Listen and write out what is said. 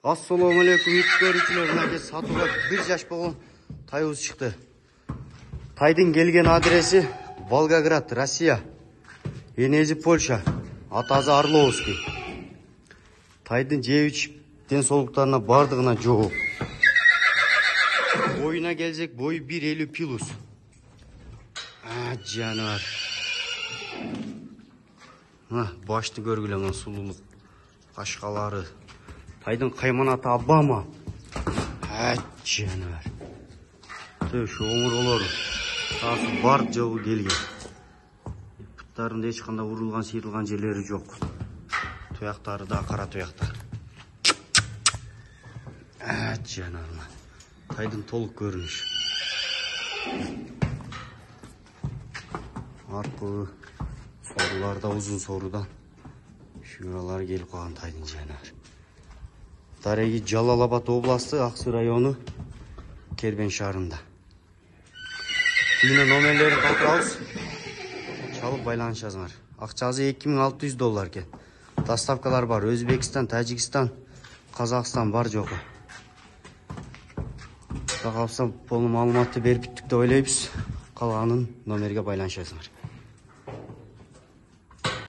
Assalamu alaikum көрүүчүлөр, мына сатууга 1 жаш болгон тайыбыз чыкты. Тайдын келген адреси Волгоград, Россия. Энеси Польша, атасы Орловский. Тайдын жеп-ичип ден соолуктарына бардыгына жооп. Боюна келсек, бою 1.50 плюс. Жанар. Башты көргүлө, сулуулук, кашкалары. Тайдын кайманаты Обама. Жанар. Төш оңурлору. Тасы бар жолу келген. Путтарында эч кандай урулган, сыйрылган жерлери жок. Туяктары да кара туяктар. Жанар. Тайдын толук көрүнүш. Аркы соруларда узун сорудан шүралар келип калган тайдын жанар. Дареги Жалал-Абад областы, Аксы району, Кербен шаарында. Үйүнө номерлерин калтырабыз. Чалып байланышасыңар. Акчасы $2600 экен. Доставкалар бар. Өзбекстан, Тажикстан, Казакстан бар жоку. Калса полный маалыматты берип бүттүк деп ойлойбуз. Калганын номерге байланышасыңар.